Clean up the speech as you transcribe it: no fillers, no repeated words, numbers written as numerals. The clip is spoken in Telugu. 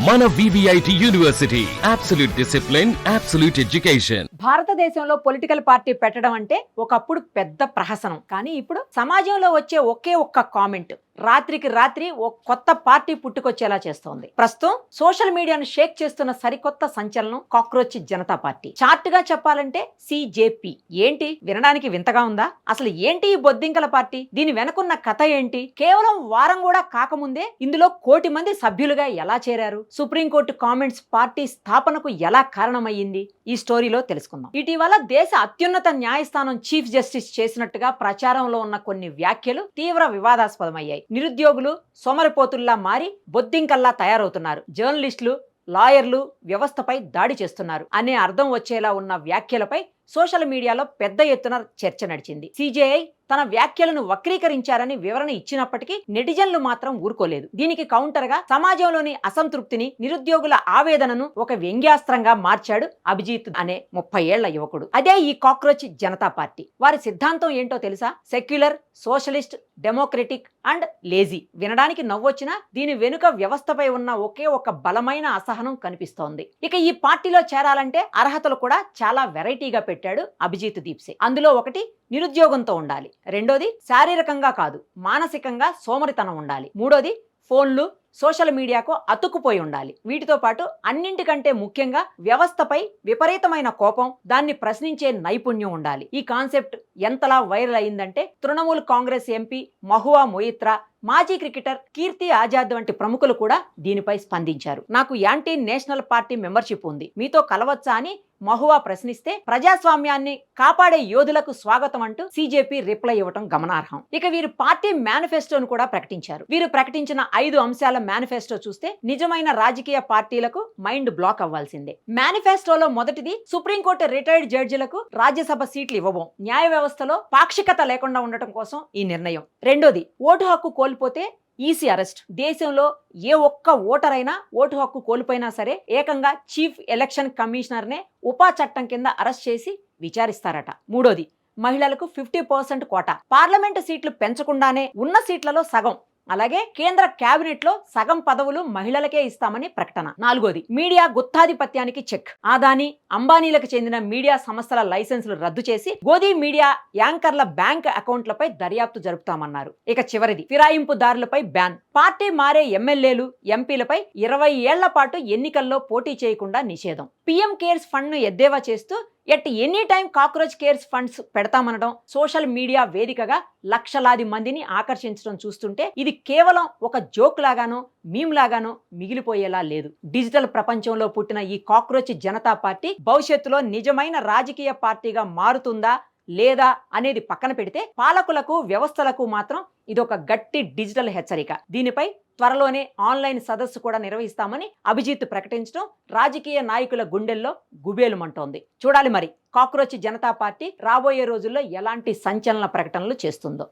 మన VVIT university absolute discipline, absolute education. భారతదేశంలో పొలిటికల్ పార్టీ పెట్టడం అంటే ఒకప్పుడు పెద్ద ప్రహసనం. కానీ ఇప్పుడు సమాజంలో వచ్చే ఒకే ఒక్క కామెంట్ రాత్రికి రాత్రి ఒక కొత్త పార్టీ పుట్టుకొచ్చేలా చేస్తోంది. ప్రస్తుతం సోషల్ మీడియాను షేక్ చేస్తున్న సరికొత్త సంచలనం కాక్రోచ్ జనతా పార్టీ. చార్ట్ గా చెప్పాలంటే CJP. ఏంటి, వినడానికి వింతగా ఉందా? అసలు ఏంటి ఈ బొద్దింకల పార్టీ? దీని వెనకున్న కథ ఏంటి? కేవలం వారం కూడా కాకముందే ఇందులో 1 కోటి మంది సభ్యులుగా ఎలా చేరారు? సుప్రీంకోర్టు కామెంట్స్ పార్టీ స్థాపనకు ఎలా కారణమయ్యింది? ఈ స్టోరీలో తెలుసుకుందాం. ఇటీవల దేశ అత్యున్నత న్యాయస్థానం చీఫ్ జస్టిస్ చేసినట్టుగా ప్రచారంలో ఉన్న కొన్ని వ్యాఖ్యలు తీవ్ర వివాదాస్పదమయ్యాయి. నిరుద్యోగులు సోమరిపోతుల్లా మారి బొద్దింకల్లా తయారవుతున్నారు. జర్నలిస్టులు, లాయర్లు వ్యవస్థపై దాడి చేస్తున్నారు అనే అర్థం వచ్చేలా ఉన్న వ్యాఖ్యలపై సోషల్ మీడియాలో పెద్ద ఎత్తున చర్చ నడిచింది. CJI తన వ్యాఖ్యలను వక్రీకరించారని వివరణ ఇచ్చినప్పటికీ నెటిజన్లు మాత్రం ఊరుకోలేదు. దీనికి కౌంటర్ గా సమాజంలోని అసంతృప్తిని, నిరుద్యోగుల ఆవేదనను ఒక వ్యంగ్యాస్త్రంగా మార్చాడు అభిజిత్ అనే 30 ఏళ్ల యువకుడు. అదే ఈ కాక్రోచ్ జనతా పార్టీ. వారి సిద్ధాంతం ఏంటో తెలుసా? Secular, socialist, democratic and lazy. వినడానికి నవ్వొచ్చినా దీని వెనుక వ్యవస్థపై ఉన్న ఒకే ఒక బలమైన అసహనం కనిపిస్తోంది. ఇక ఈ పార్టీలో చేరాలంటే అర్హతలు కూడా చాలా వెరైటీగా పెట్టాడు అభిజిత్ దీప్సే. అందులో ఒకటి, నిరుద్యోగంతో ఉండాలి. రెండోది, శారీరకంగా కాదు మానసికంగా సోమరితనం ఉండాలి. మూడోది, ఫోన్లు, సోషల్ మీడియాకు అతుక్కుపోయి ఉండాలి. వీటితో పాటు అన్నింటికంటే ముఖ్యంగా వ్యవస్థపై విపరీతమైన కోపం, దాన్ని ప్రశ్నించే నైపుణ్యం ఉండాలి. ఈ కాన్సెప్ట్ ఎంతలా వైరల్ అయిందంటే తృణమూల్ కాంగ్రెస్ ఎంపీ మహువా మొయిత్రా, మాజీ క్రికెటర్ కీర్తి ఆజాద్ వంటి ప్రముఖులు కూడా దీనిపై స్పందించారు. నాకు యాంటీ నేషనల్ పార్టీ మెంబర్షిప్ ఉంది, మీతో కలవచ్చా అని మహువా ప్రశ్నిస్తే ప్రజాస్వామ్యాన్ని కాపాడే యోధులకు స్వాగతం అంటూ CJP రిప్లై ఇవ్వటం గమనార్హం. ఇక వీరు పార్టీ మేనిఫెస్టోను కూడా ప్రకటించారు. వీరు ప్రకటించిన 5 అంశాల మేనిఫెస్టో చూస్తే నిజమైన రాజకీయ పార్టీలకు మైండ్ బ్లాక్ అవ్వాల్సిందే. మేనిఫెస్టోలో మొదటిది, సుప్రీంకోర్టు రిటైర్డ్ జడ్జిలకు రాజ్యసభ సీట్లు ఇవ్వబోం. న్యాయ వ్యవస్థలో పాక్షికత లేకుండా ఉండటం కోసం ఈ నిర్ణయం. రెండోది, ఓటు హక్కు కోల్పోతే ఈసీ అరెస్ట్. దేశంలో ఏ ఒక్క ఓటర్ అయినా ఓటు హక్కు కోల్పోయినా సరే ఏకంగా చీఫ్ ఎలక్షన్ కమిషనర్నే ఉపా చట్టం కింద అరెస్ట్ చేసి విచారిస్తారట. మూడోది, మహిళలకు 50% కోటా. పార్లమెంటు సీట్లు పెంచకుండానే ఉన్న సీట్లలో సగం, అలాగే కేంద్ర కేబినెట్ లో సగం పదవులు మహిళలకే ఇస్తామని ప్రకటన. నాలుగోది, మీడియా గుత్తాధిపత్యానికి చెక్. ఆదాని, అంబానీలకు చెందిన మీడియా సంస్థల లైసెన్సులు రద్దు చేసి గోదీ మీడియా యాంకర్ల బ్యాంక్ అకౌంట్లపై దర్యాప్తు జరుపుతామన్నారు. ఇక చివరిది, ఫిరాయింపుదారులపై బ్యాన్. పార్టీ మారే ఎమ్మెల్యేలు, ఎంపీలపై 20 ఏళ్ల పాటు ఎన్నికల్లో పోటీ చేయకుండా నిషేధం. PM కేర్స్ ఫండ్ ను ఎద్దేవా చేస్తూ at any time cockroach cares funds పెడతామనడం, సోషల్ మీడియా వేదికగా లక్షలాది మందిని ఆకర్షించడం చూస్తుంటే ఇది కేవలం ఒక జోక్ లాగానో మీమ్ లాగానో మిగిలిపోయేలా లేదు. డిజిటల్ ప్రపంచంలో పుట్టిన ఈ కాక్రోచ్ జనతా పార్టీ భవిష్యత్తులో నిజమైన రాజకీయ పార్టీగా మారుతుందా లేదా అనేది పక్కన పెడితే పాలకులకు, వ్యవస్థలకు మాత్రం ఇదొక గట్టి డిజిటల్ హెచ్చరిక. దీనిపై త్వరలోనే ఆన్లైన్ సదస్సు కూడా నిర్వహిస్తామని అభిజిత్ ప్రకటించడం రాజకీయ నాయకుల గుండెల్లో గుబేలుమంటోంది. చూడాలి మరి కాక్రోచ్ జనతా పార్టీ రాబోయే రోజుల్లో ఎలాంటి సంచలన ప్రకటనలు చేస్తుందో.